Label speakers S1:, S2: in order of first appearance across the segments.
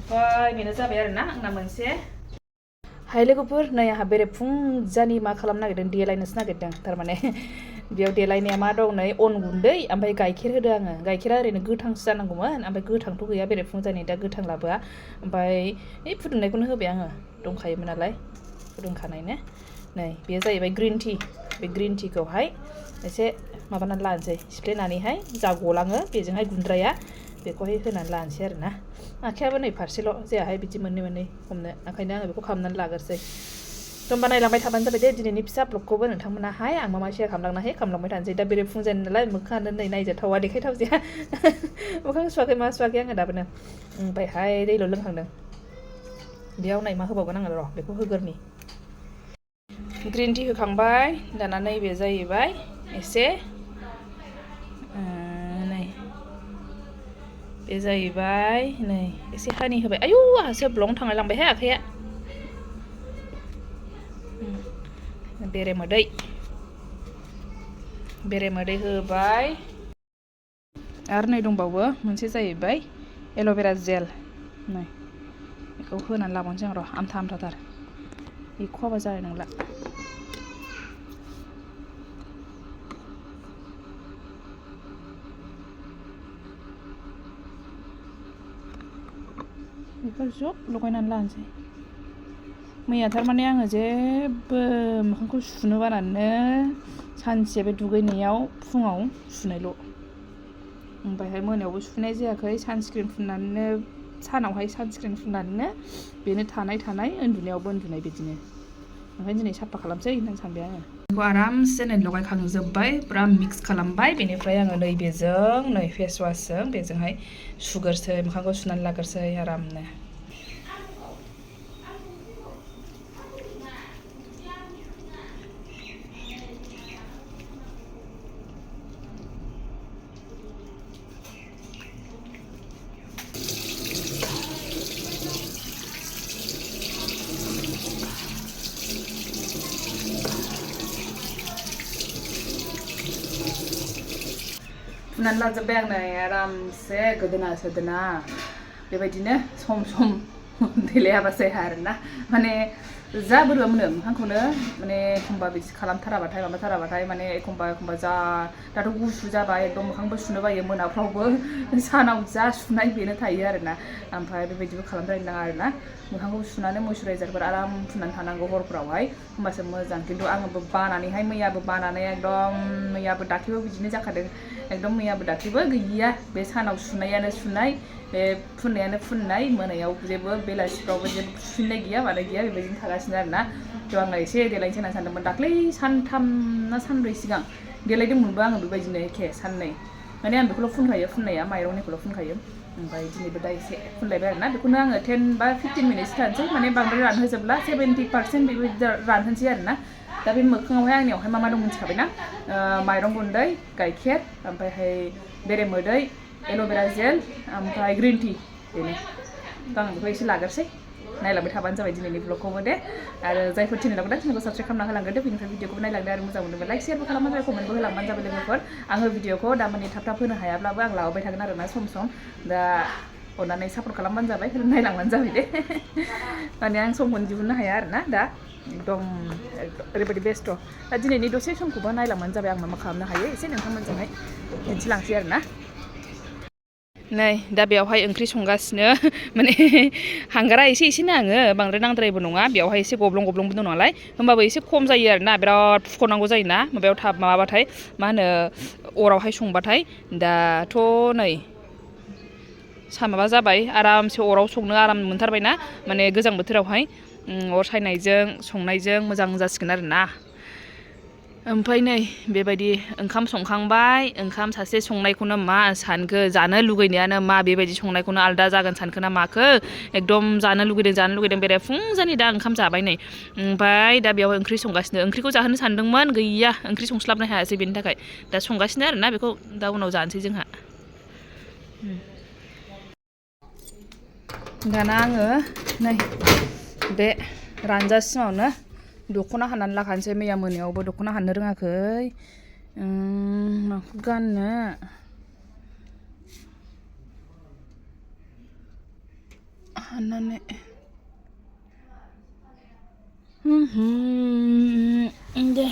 S1: ओमफ्राय बेनो जाबाय आरोना आंना मोनसे हाय लोगोफोर नै आंहा बेरेफुंजानि मा खालामनो नागिरदों देलायनोसो नागिरदों थारमाने बेयाव देलायनाया मा दं नै अन गुन्दै ओमफ्राय गाइखेर होदो आङो गाइखेरा ओरैनो गोथांसो जानांगौमोन ओमफ्राय गोथांथ' गैया बेरेफुंजानि दा गोथां लाबोआ ओमफ्राय फुदुंनायखौनो होबाय आङो दंखायोमोन नालाय फुदुंखानायनो नै बेयो जाहैबाय ग्रिन टि बे ग्रिन टिखौहाय एसे माबानानै लानोसै सिफ्लेनानैहाय जा गलाङो बेजोंहाय गुन्द्राया बेखौहाय होनानै लानोसै आरोना आखायाबो नै फारसेल' जायाहाय बिदि मोननै हमनो ओंखायनो आङो बेखौ खालामनानै लाग्रोसै होमबा नायलांबाय थाबानो जाबाय दे दिनैनि फिसा ब्लगखौबो नोंथांमोनाहाय आं मा शेयार खालामलांनोहाय थानोसै दा बेरेफुंजानि नालाय मोखाङानो नै नायजाथावा देखायथावजाया मोखां सुवाखै मा सुवाखै आङो दाबोनो ओमफ्रायहाय दैल' लोंखांदों बेयाव नै मा होबावगोन आङो र' बेखौ होगोरनि ग्रिन टि होखांबाय दाना नैबे जाहैबाय एसे नै बे जाहैबाय नै एसे हानि होबाय आयौ आंहासो ब्लं थांलाय लांबायहाय आखाइया बेरेमोदै होबाय आरो नै दंबावो मोनसे जाहैबाय एल'भेरा जेल नै बेखौ होनानै लाबावनोसै आं र' आमथा आमथाथार बेखौ होबा जानाय नंला बेखौ ज' लगायनानै लानोसै मैया थारमाने आङो जेबो मोखांखौ सुनो बानानैनो सानसे बे दुगैनायाव फुङाव सुनायल' ओमफ्रायहाय मोनायावबो सुनाय जायाखै सानस्क्रिन फुननानैनो सानावहाय सानस्क्रिन फुननानैनो बेनो थानाय उन्दुनायावबो उन्दुनाय बिदिनो ओंखायनो दिनै साफा खालामसै होननानै सानबाय आङो बेखौ आरामसे नै लगायखांजोब्बाय फुरा मिक्स खालामबाय बेनिफ्राय आङो नैबेजों नै फेस वासजों बेजोंहाय सुगोरसै मोखांखौ सुनानै लागोरसै आरामनो फुनानै लाजोब्बाय आं नै आरामसे गोदोना सोदोना बेबायदिनो सम सम देलायाबा जाया आरोना माने जा बोरैबा मोनो मोखांखौनो माने एखमबा बिदि खालामथाराबाथाय माबाथाराबाथाय माने एखमबा जा दाथ' गुसु जाबाय एकदम मोखांबो सुनो बायो मोनाफ्रावबो सानाव जा सुनाय बेनो थायो आरोना ओमफ्राय बेबायदिबो खालामद्रायनो नाङा आरोना मोखांखौ सुनानै मयस्चराइजारफोर आराम फुननानै थानांगौ हरफ्रावहाय होमबासो मोजां खिन्थु आङो बानानैहाय मैयाबो बानानै एकदम मैयाबो दाख्लैबो बिदिनो जाखादों एकदम मैयाबो दाख्लैबो गैया बे सानाव सुनायानो सुनाय बे फुननायानो फुननाय मोनायाव जेबो बेलासिफ्रावबो जेबो सुफिननाय गैया मानाय गैया बेबायदिनो थागासिनो आरोना थ' आङो एसे देलायनोसै होननानै सानदोंमोन दाख्लै सानथाम ना सानब्रै सिगां देलायदोंमोनबो आङो बेबायदिनो एखे साननै माने आं बेखौल' फुनखायो फुननाया माइरंनिखौल' फुनखायो ओमफ्राय दिनैबो दा एसे फुनलायबाय आरोना बेखौनो आङो 10 बा 15 मिनिट्स थानोसै माने बांद्राय रानहोजोबला 70% बेबायदि रानहोनोसै आरोना दा बे मोखाङावहाय आंनियावहाय मा दं मिथिखाबायना माइरं गुन्दै गाइखेर ओमफ्रायहाय बेरेमोदै एल'भेरा जेल ओमफ्राय ग्रिन टि बेनो दा आं बेखौ एसे लागोरसै नायलांबाय थाबानो जाबाय दिनैनि ब्लगखौबो दे आरो जायफोर चेनेलाव दा चेनेलखौ साबस्क्राइब खालामना होलांगोन दे बेनिफ्राय भिडिअखौबो नायलांदो आरो मोजां मोनोबा लाइक शेयारबो खालामबानो जाबाय कमेन्टबो होलांबानो जाबाय लोगोफोर आङो भिडिअखौ दा माने थाब थाब होनो हायाब्लाबो आं लाबोबाय थागोन आरोना सम दा अननानै सापर्ट खालामबानो जाबाय नायलांबानो जाबाय दे माने आं समखौनो दिहुननो हाया आरोना दा एकदम ओरैबायदि बेस्थ' दा दिनैनि दसे समखौबो नायलांबानो जाबाय आं मा खालामनो हायो एसे नोंथांमोनजोंहाय दिन्थिलांसै आरोना नै दा बेवहाय ओंख्रि संगासिनो माने हांगारा एसेनो आङो बांद्राय नांद्रायबो नङा बेवहाय एसे गब्लं दं नालाय होमबाबो एसे खम जायो आरोना बिराद फुख'नांगौ जायोना माबायाव माबाबाथाय मा होनो अरावहाय संबाथाय दाथ' नै माबा जाबाय आरामसे अराव संनो आराम मोनथारबायना माने गोजां बोथोरावहाय अर सायनायजों संनायजों मोजां जासिगोन आरोना ओमफ्राय नै बेबायदि ओंखाम संखांबाय ओंखाम सासे संनायखौनो मा सानखो जानो लुगैनायानो मा बेबायदि संनायखौनो आलदा जागोन सानखो ना माखो एकदम जानो लुगैदों बेरेफुंजानि दा ओंखाम जाबाय नै ओमफ्राय दा बेयाव ओंख्रि संगासिनो ओंख्रिखौ जाहोनो सानदोंमोन गैया ओंख्रि संस्लाबनो हायासै बेनि थाखाय दा संगासिनो आरोना बेखौ दा उनाव जानोसै जोंहा दाना आङो नै बे रानजासिमावनो दख'ना हाननानै लाखानोसै मैया मोनायावबो दख'ना हाननो रोङाखै माखौ गाननो हाननानै दे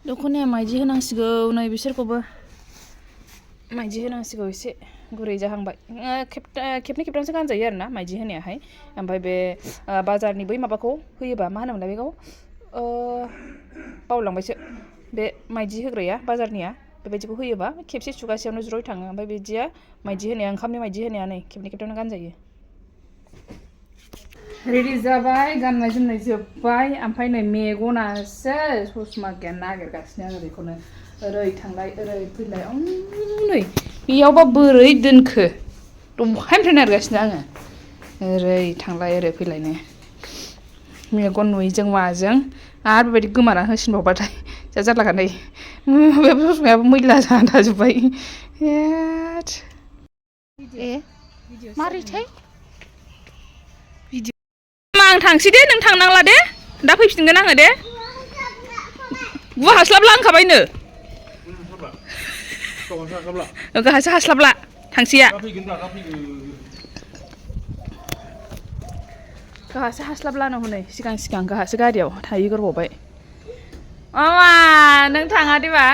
S1: दख'नाया माइदि होनांसिगौ नै बिसोरखौबो माइदि होनांसिगौ एसे गुरै जाहांबाय खेबनै खेबथामसो गानजायो आरोना माइदि होनायाहाय ओमफ्राय बे बाजारनि बै माबाखौ होयोबा मा होनोमोनलाय बेखौ बावलांबायसो बे माइदि होग्राया बाजारनिया बेबायदिखौ होयोबा खेबसे सुगासेयावनो ज्रय थाङो ओमफ्राय बिदिया माइदि होनाया ओंखामनि माइदि होनाया नै खेबनै खेबथामनो गानजायो रेडि जाबाय गाननाय जोमनाय जोब्बाय ओमफ्राय नै मेगनासो ससमा गैया नागिरगासिनो आङो बेखौनो ओरै थांलाय ओरै फैलाय नै बेयावबा बोरै दोनखो दहायनिफ्राय नागिरगासिनो आङो ओरै थांलाय ओरै फैलायनो मेगन नुयैजों माजों आरो बेबायदि गोमाना होसिनबावबाथाय जा जारलाखा नै बे ससमायाबो मैला जाना थाजोब्बाय मारैथाय आं थांसै दे नों थांनांला दे दा फैफिनगोन आङो दे गुवा हास्लाबला होनखाबायनो गाहासो हास्लाबला थांसैया गाहासो हास्लाबलानो हनै सिगां गाहासो गारियाव थाहैग्रोबावबाय मामा नों थाङा देबा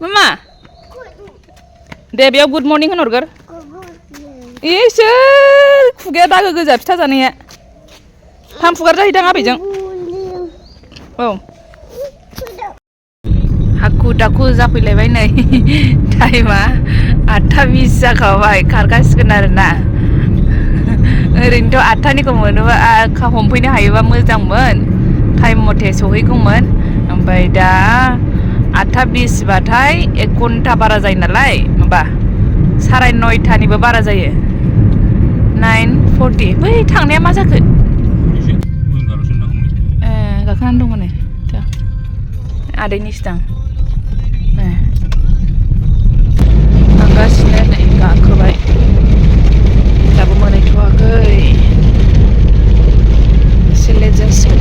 S1: मामा दे बेयाव गुड मर्निं होनहरगोर इसोर खुगाया दागो गोजा फिथा जानाया थामफुगार जाहैदां आबैजों औ हाखु दाखु जाफैलायबाय नै टाइमा 8:20 जाखाबाय खारगासिगोन आरोना ओरैनोथ' 8थानिखौ मोनोबा हमफैनो हायोबा मोजांमोन टाइम मथे सहैगौमोन ओमफ्राय दा 8:20 बाथाय 1 घन्टा बारा जायो नालाय माबा 9:30निबो बारा जायो 9:40 बै थांनाया मा जाखो गाखोनानै दङ नै आदैनिसो दां थांगासिनो नै गाखोबाय दाबो मोनहैथ'वाखै एसे लेट जासिगोन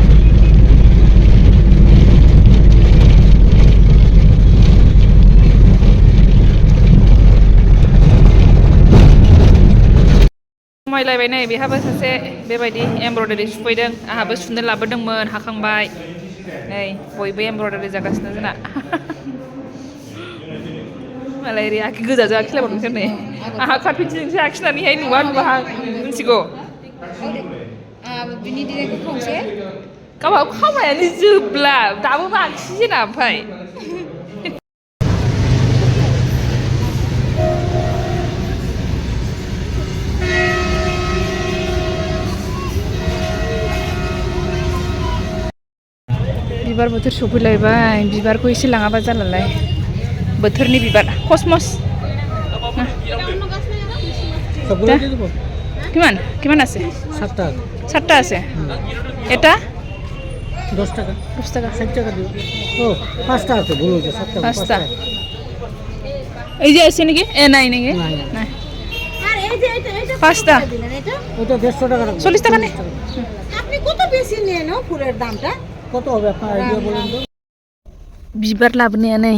S1: समायलायबाय नै बेहाबो सासे बेबायदि एमब्रयडारि सुफैदों आंहाबो सुनो लाबोदोंमोन हाखांबाय नै बयबो एमब्रयडारि जागासिनो जोंना मालाय ओरै आखि गोजाजों आखिलायबावदोंसो नै आंहा कार्पेटजोंसो आखिनानैहाय नुवाहां मिथिगौ गावहा खामायानो जोबला दाबो आखिजेना ओमफ्राय बिबार बोथोर सफैलायबाय बिबारखौ एसे लाङाबा जालालाय बोथोरनि बिबार कसमस কিমান আছে 7 টাকা আছে এটা 10 টাকা 60 টাকা দিও ও 5 টাকা আছে ভুল হয়েছে 7 টাকা 5 টাকা এই যে আছে নাকি নাই নাকি না আর এই যে এটা 5 টাকা দিলেন এটা ওটা 150 টাকা 40 টাকা নেই আপনি কত বেশি নেন ফুলের দামটা কত হবে আপনার আইডিয়া বলেন তো बिबार लाबोनाया नै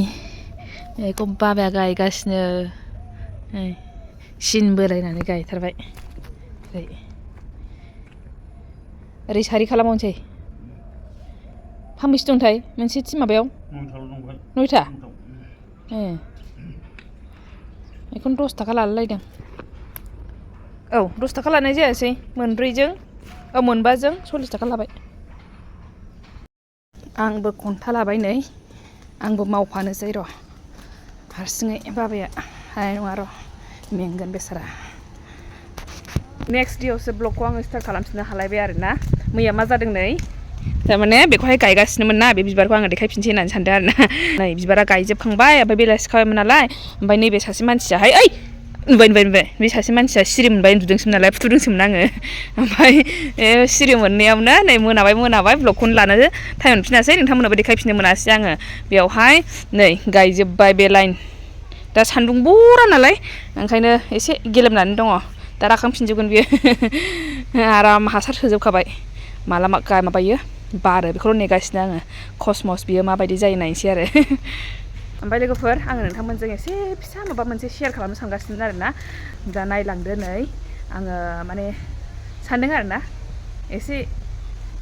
S1: एखौ बाबाया गायगासिनो सिन बोलायनानै गायथारबाय ओरै सारि खालामहरनोसै फांबेसे दंथाय मोनसे माबायाव 9था बेखौनो 10 टाका लालायदों औ 10 टाका लानाय जायासै मोनब्रैजों मोनबाजों 40 टाका लाबाय आंबो खन्था लाबाय नै आंबो मावफानोसै र' हारसिङै बाबाया हानाय नङा र' मेंगोन बेसारा नेक्स्ट डेआवसो ब्लगखौ आङो स्टार्ट खालामफिननो हालायबाय आरोना मैया मा जादों नै थारमाने बेखौहाय गायगासिनोमोन ना बे बिबारखौ आङो देखायफिनसै होननानै सानदों आरोना नै बिबारा गायजोबखांबाय ओमफ्राय बेलासि खाबायमोन नालाय ओमफ्राय नैबे सासे मानसियाहाय नुबाय बे सासे मानसिया सिरि मोनबाय उन्दुदोंसोमोन नालाय फुथुदोंसोमोन आङो ओमफ्राय सिरि मोननायावनो नै मोनाबाय ब्लगखौनो लानो टाइम मोनफिनासै नोंथांमोननोबो देखायफिननो मोनासै आङो बेयावहाय नै गायजोब्बाय बे लाइन दा सान्दुं बरा नालाय ओंखायनो एसे गेलेमनानै दङ दा राखांफिनजोबगोन बियो आराम हासार सोजोबखाबाय माला माबायो बारो बेखौल' नेगासिनो आङो कसमस बियो माबायदि जायो नायनोसै आरो ओमफ्राय लोगोफोर आङो नोंथांमोनजों एसे फिसा माबा मोनसे शेयार खालामनो सानगासिनो आरोना दा नायलांदो नै आङो माने सानदों आरोना एसे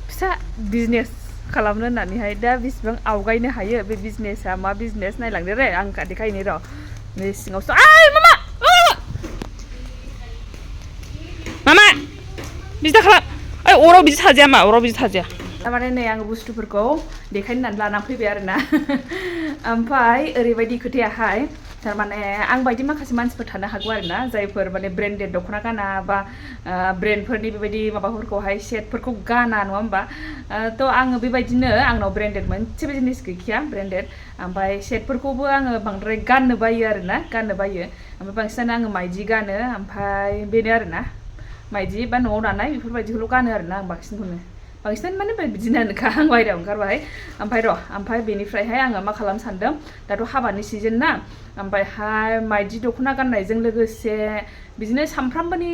S1: फिसा बिजनेस खालामनो होननानैहाय दा बेसेबां आवगायनो हायो बे बिजनेसा मा बिजनेस नायलांदो रे आं देखायनो र' नै सिङावसो आइ मामा मामा बिदि दा खालाम ओइ अराव बिदि थाजाया मा अराव बिदि थाजाया थारमाने नै आङो बुस्थुफोरखौ देखायनो होननानै लानानै फैबाय आरोना ओमफ्राय ओरैबायदि खोथायाहाय थारमाने आं बायदि माखासे मानसिफोर थानो हागौ आरोना जायफोर माने ब्रेन्डेड दख'ना गाना बा ब्रेन्डफोरनि बेबायदि माबाफोरखौहाय सेटफोरखौ गाना नङा होमबा थ' आङो बेबायदिनो आंनाव ब्रेन्डेड मोनसेबो जिनिस गैखाया ब्रेन्डेड ओमफ्राय सेटफोरखौबो आङो बांद्राय गाननो बायो आरोना गाननो बायो ओमफ्राय बांसिनानो आङो माइदि गानो ओमफ्राय बेनो आरोना माइदि बा न'आव दानाय बेफोरबायदिखौल' गानो आरोना आं बांसिनखौनो माने बिदिनोखा आं बायहेरायाव ओंखारबाय ओमफ्राय बेनिफ्रायहाय आङो मा खालामनो सानदों दाथ' हाबानि सिजन ना ओमफ्रायहाय माइदि दख'ना गाननायजों लोगोसे बिदिनो सामफ्रामबोनि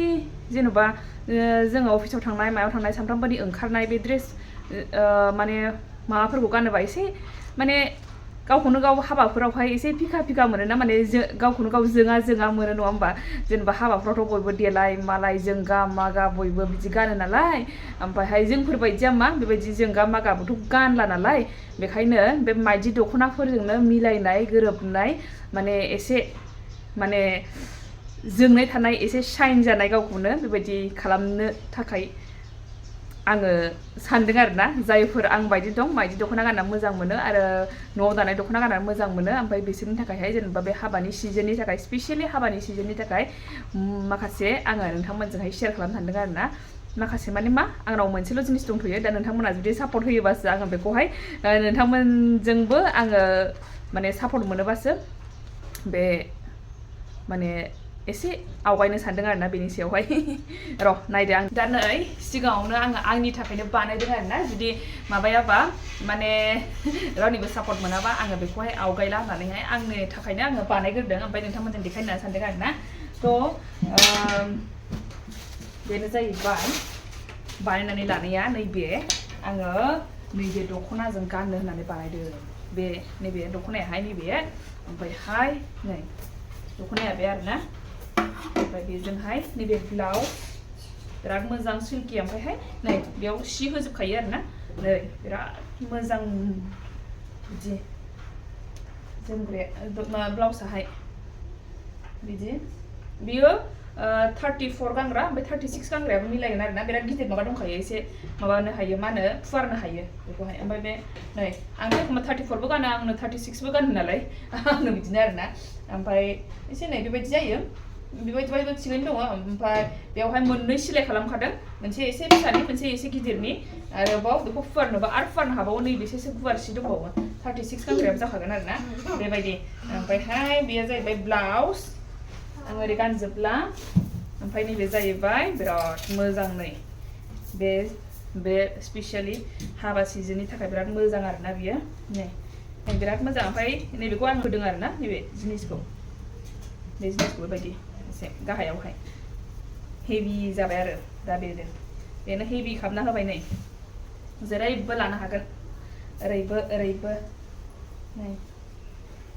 S1: जेन'बा जोङो अफिसाव थांनाय मायाव थांनाय सामफ्रामबोनि ओंखारनाय बे ड्रेस माने माबाफोरखौ गानोबा एसे माने गावखौनो गाव हाबाफोरावहाय एसे फिका मोनो ना माने गावखौनो गाव जोङा मोनो नङा होमबा जेनेबा हाबाफ्रावथ' बयबो देलाय मालाय जोंगा मागा बयबो बिदि गानो नालाय ओमफ्रायहाय जोंफोरबायदिया मा बेबायदि जोंगा मागाबोथ' गानला नालाय बेखायनो बे माइदि दख'नाफोरजोंनो मिलायनाय गोरोबनाय माने एसे माने जोंनाय थानाय एसे शाइन जानाय गावखौनो बेबायदि खालामनो थाखाय आङो सानदों आरोना जायफोर आं बायदि दं माइदि दख'ना गानना मोजां मोनो आरो न'आव दानाय दख'ना गानना मोजां मोनो ओमफ्राय बिसोरनि थाखायहाय जेनेबा बे हाबानि सिजननि थाखाय स्पेसियेलि हाबानि सिजननि थाखाय माखासे आङो नोंथांमोनजोंहाय शेयार खालामनो सानदों आरोना माखासे माने मा आंनाव मोनसेल' जिनिस दंथ'यो दा नोंथांमोना जुदि सापर्ट होयोबासो आङो बेखौहाय नोंथांमोनजोंबो आङो माने सापर्ट मोनोबासो बे माने एसे आवगायनो सानदों आरोना बेनि सायावहाय र' नायदो आं दा नै सिगाङावनो आङो आंनि थाखायनो बानायदों आरोना जुदि माबायाबा माने रावनिबो सापर्ट मोनाबा आङो बेखौहाय आवगायला होननानैहाय आंनि थाखायनो आङो बानायग्रोदों ओमफ्राय नोंथांमोनजों देखायनो होननानै सानदों आरोना थ' बेनो जाहैबाय बानायनानै लानाया नैबे आङो नैबे दख'नाजों गाननो होननानै बानायदों बे नैबे दख'नायाहाय नैबे ओमफ्रायहाय नै दख'नाया बे आरोना ओमफ्राय बेजोंहाय नैबे ब्लाउस बिराद मोजां सिल्कि ओमफ्रायहाय नै बेयाव सि होजोबखायो आरोना नै बिराद मोजां बिदि जोमग्राया ब्लाउसाहाय बिदि बियो 34 गानग्रा ओमफ्राय 36 गानग्रायाबो मिलायगोन आरोना बिराद गिदिर माबा दंखायो एसे माबानो हायो मा होनो फुवारनो हायो बेखौहाय ओमफ्राय बे नै आंथ' एखमबा 34बो गानो आंनो 36बो गानो नालाय आंनो बिदिनो आरोना ओमफ्राय एसे नै बेबायदि जायो बेबायदिबाबो थिगैनो दङ ओमफ्राय बेवहाय मोननै सिलाय खालामखादों मोनसे एसे फिसानि मोनसे एसे गिदिरनि आरोबाव बेखौ फुवारनोबा आरो फुवारनो हाबावो नैबेसेसो गुवार सि दंबावो 36 गानग्रायाबो जाखागोन आरोना बेबायदि ओमफ्रायहाय बेयो जाहैबाय ब्लाउस आं ओरै गानजोबला ओमफ्राय नैबे जाहैबाय बिराद मोजां नै बे स्पेसियेलि हाबा सिजननि थाखाय बिराद मोजां आरोना बियो नै बिराद मोजां ओमफ्राय नैबेखौ आं होदों आरोना नैबे जिनिसखौ बे जिनिसखौ बेबायदि एसे गाहायावहाय हेभि जाबाय आरो दा बेनो हेभि खालामना होबाय नै जेरैबो लानो हागोन ओरैबो नै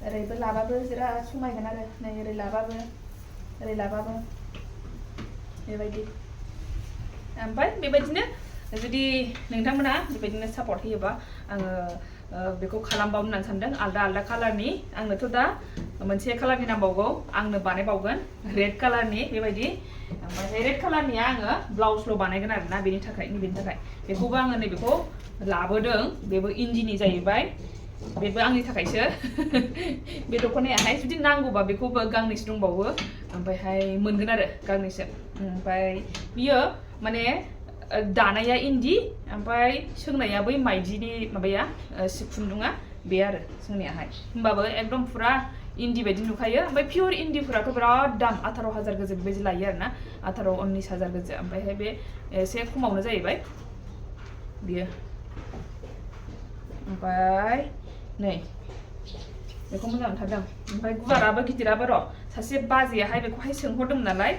S1: ओरैबो लाबाबो बिराद समायगोन आरो नै ओरै लाबाबो बेबायदि ओमफ्राय बेबायदिनो जुदि नोंथांमोना बेबायदिनो सापर्ट होयोबा आङो बेखौ खालामबावनो होननानै सानदों आलदा कालारनि आंनोथ' दा मोनसे कालारनि नांबावगौ आंनो बानायबावगोन रेड कालारनि बेबायदि ओमफ्राय रेड कालारनिया आङो ब्लाउसल' बानायगोन आरोना बेनि थाखाय बेखौबो आङो नैबेखौ लाबोदों बेबो इन्दिनि जाहैबाय बेबो आंनि थाखायसो बे दख'नायाहाय जुदि नांगौबा बेखौबो गांनैसो दंबावो ओमफ्रायहाय मोनगोन आरो गांनैसो ओमफ्राय बियो माने दानाया इन्दि ओमफ्राय सोंनाया बै माइदिनि माबाया खुन्दुङा बे आरो सोंनायाहाय होमबाबो एकदम फुरा इन्दि बायदि नुखायो ओमफ्राय पियर इन्दिफोराथ' बिराद दाम 18,000 गोजो बेबायदि लायो आरोना 18-19,000 गोजो ओमफ्रायहाय बे एसे खमावनो जाहैबाय बियो ओमफ्राय नै बेखौ मोजां मोनथारदों ओमफ्राय गुवाराबो गिदिराबो र' सासे बाजैयाहाय बेखौहाय सोंहरदोंमोन नालाय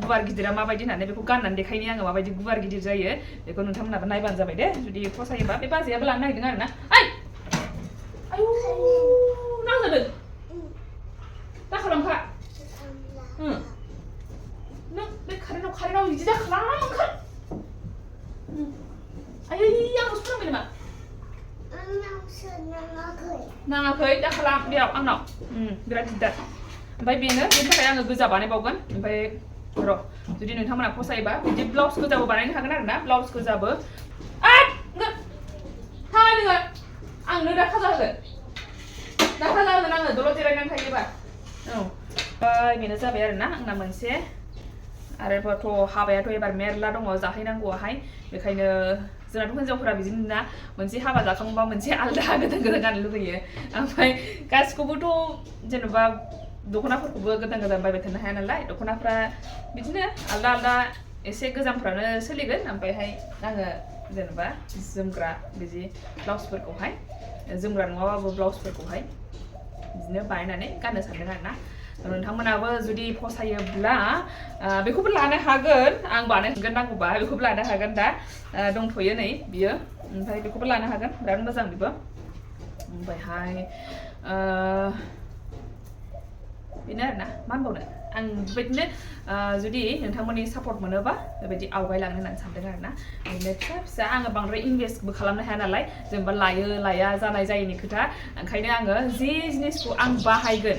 S1: गुवार गिदिरा माबायदि होननानै बेखौ गाननानै देखायनो आङो माबायदि गुवार गिदिर जायो बेखौ नोंथांमोनाबो नायबानो जाबाय दे जुदि फसायोबा बे बाजैयाबो लानो नागिरदों आरोना आयु नांजादों दा खालामखा नों बे कारेन्टाव बिदि दा खालामखा आयै आंनाव फोरोंबाय नामा नाङाखै दा खालाम बेयाव आंनाव बिराद दिगदार ओमफ्राय बेनि थाखाय आङो गोजा बानायबावगोन ओमफ्राय र' जुदि नोंथांमोना फसायोबा बिदि ब्लाउस गोजाबो बानायनो हागोन आरो ना ब्लाउस गोजाबो नोङो आंनो दा खाजा होगोन आङो दलद जिरायनानै थायोबा बेनो जाबाय आरो ना आंना मोनसे आरोबाथ' हाबायाथ' एबार मेरला दङ जाहैनांगौआहाय बेखायनो जोंनाथ' हिनजावफोरा बिदिनो ना मोनसे हाबा जाखांबा मोनसे आलदा गोदान गाननो लुगैयो ओमफ्राय गासिखौबोथ' जेनेबा दख'नाफोरखौबो गोदान बायबाय थानो हाया नालाय दख'नाफ्रा बिदिनो आलदा एसे गोजामफ्रानो सोलिगोन ओमफ्रायहाय आङो जेनेबा जोमग्रा बिदि ब्लाउसफोरखौहाय जोमग्रा नङाबाबो ब्लाउसफोरखौहाय बिदिनो बानायनानै गाननो सानदों आरो ना नोंथांमोनाबो जुदि फसायोब्ला बेखौबो लानो हागोन आं बानायगोन नांगौबा बेखौबो लानो हागोन दा दंथ'यो नै बियो ओमफ्राय बेखौबो लानो हागोन बिराद मोजां बेबो ओमफ्रायहाय बेनो आरो ना मा होनबावनो आं बेबायदिनो जुदि नोंथांमोननि सापर्ट मोनोबा बेबायदि आवगायलांनो होननानै सानदों आरो ना ओरैनो फिसा आङो बांद्राय इनभेस्टबो खालामनो हाया नालाय जेनेबा लाया जानाय जायैनि खोथा ओंखायनो आङो जे जिनिसखौ आं बाहायगोन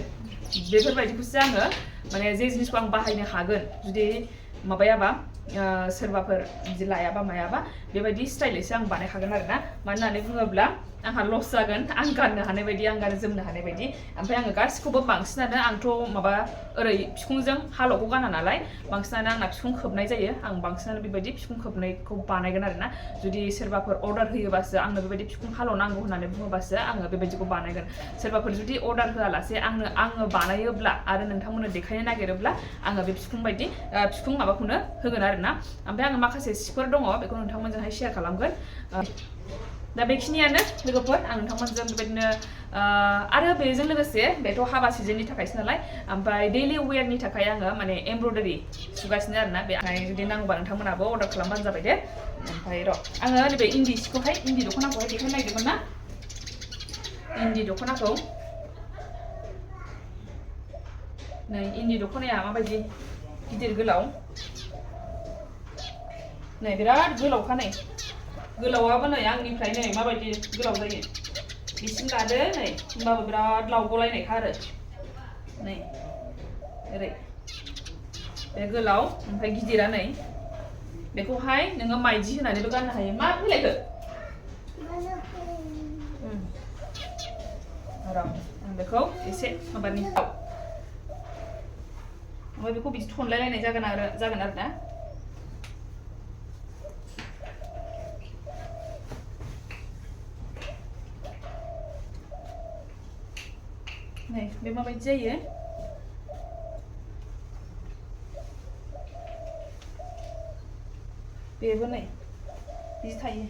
S1: बेफोरबायदिखौसो आङो माने जे जिनिसखौ आं बाहायनो हागोन जुदि माबायाबा सोरबाफोर बिदि लायाबा मायाबा बेबायदि स्टाइलैसो आं बानायखागोन आरो ना मानो होननानै बुङोब्ला आंहा लस जागोन आं गाननो हानाय बायदि आं गाननो जोमनो हानाय बायदि ओमफ्राय आङो गासिखौबो बांसिनानो आंथ' माबा ओरै बिखुंजों हाल'खौ गाना नालाय बांसिनानो आंना बिखुं खोबनाय जायो आं बांसिनानो बेबायदि बिखुं खोबनायखौ बानायगोन आरो ना जुदि सोरबाफोर अर्डार होयोबासो आंनो बेबायदि बिखुं हाल' नांगौ होननानै बुङोबासो आङो बेबायदिखौ बानायगोन सोरबाफोर जुदि अर्डार होआलासे आङो बानायोब्ला आरो नोंथांमोननो देखायनो नागिरोब्ला आङो बे बिखुं बायदि बिखुं माबाखौनो होगोन आरो ना ओमफ्राय आङो माखासे सिफोर दङ बेखौ नोंथांमोनजोंहाय शेयार खालामगोन दा बेखिनियानो लोगोफोर आं नोंथांमोनजों बेबायदिनो आरो बेजों लोगोसे बेथ' हाबा सिजननि थाखायसो नालाय ओमफ्राय डेलि वेयारनि थाखाय आङो माने एमब्रयडारि सुगासिनो आरोना बेहाय जुदि नांगौबा नोंथांमोनाबो अर्डार खालामबानो जाबाय दे ओमफ्राय र' आङो नैबे इन्दि दख'नाखौहाय देखायनो नागिरदोंमोन ना इन्दि दख'नाखौ नै इन्दि दख'नाया माबायदि गिदिर गोलाव नै बिराद गोलावखा नै गोलावाबो नै आंनिफ्राय नै माबायदि गोलाव जायो बिसिम लादो नै होमबाबो बिराद लावगलायनायखा आरो नै ओरै बे गोलाव ओमफ्राय गिदिरा नै बेखौहाय नोङो माइदि होनानैबो गाननो हायो मा फैलायखो र' आं बेखौ एसे माबानि ओमफ्राय बेखौ बिदि थनलायलायनाय जागोन आरो ना नै बे माबायदि जायो बेबो नै बिदि थायो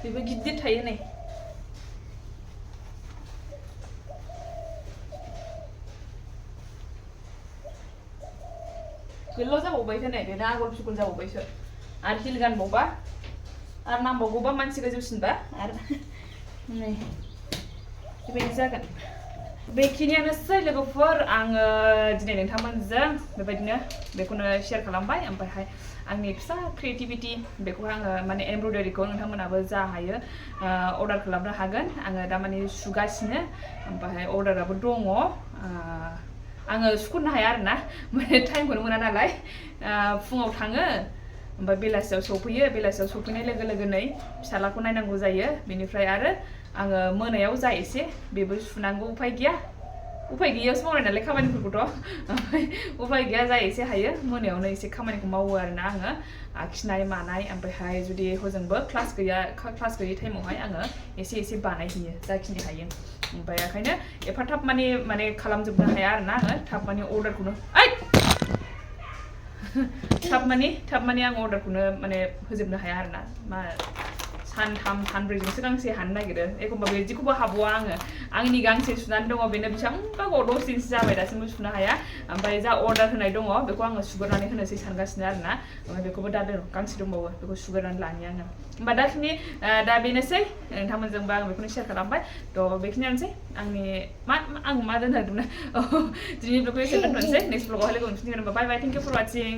S1: बेबो गिदिर थायो नै गोलाव जाबावबायसो नै बेना आगर फिगुल जाबावबायसो आरो हिल गानबावबा आरो नांबावगौबा मानसि गोजौसिनबा आरो नै बेबायदि जागोन बेखिनियानोसै लोगोफोर आङो दिनै नोंथांमोनजों बेबायदिनो बेखौनो शेयार खालामबाय ओमफ्रायहाय आंनि फिसा क्रिएटिभिटी बेखौहाय आङो माने एमब्रयडारिखौ नोंथांमोनाबो जा हायो अर्डार खालामनो हागोन आङो दा माने सुगासिनो ओमफ्रायहाय अर्डाराबो दङ आङो सुख'नो हाया आरो ना माने टाइमखौनो मोना नालाय फुङाव थाङो ओमफ्राय बेलासियाव सफैनाय लोगो लोगो नै फिसालाखौ नायनांगौ जायो बेनिफ्राय आरो आङो मोनायाव जा एसे बेबो सुनांगौ उफाय गैयासो मावनाय नालाय खामानिफोरखौथ' ओमफ्राय उफाय गैया जा एसे हायो मोनायावनो एसे खामानिखौ मावो आरोना आङो आखिनाय मानाय ओमफ्रायहाय जुदि हजोंबो क्लास गैयै टाइमावहाय आङो एसे बानायहैयो जाखिनि हायो ओमफ्राय ओंखायनो एफा थाब माने खालामजोबनो हाया आरोना आङो थाब माने अर्डारखौनो थाब माने आं अर्डारखौनो माने होजोबनो हाया आरोना सानथाम सानब्रैजोंसो गांसे हानो नागिरो एखमबा बिदिखौबो हाबावा आंनि गांसे सुनानै दङ बेनो बेसेबांबा गोबाव दसेसो जाबाय दासिमबो सुनो हाया ओमफ्राय जा अर्डार होनाय दङ बेखौ आङो सुगोरनानै होनोसै सानगासिनो आरोना ओमफ्राय बेखौबो दा गांसे दंबावो बेखौ सुगोरनानै लानि आङो होमबा दा बेनोसै नोंथांमोनजोंबो आं बेखौनो शेयार खालामबाय थ' बेखिनियानोसै आंनि आं मा दोननो नागिरदोंमोन दिनैनि ब्लगखौ एसे दोनथ'नोसै नेक्स्ट ब्लगावहाय लोगो मोनफिनगोन होनबा बाय बाय थेंक इउ फर वाचिं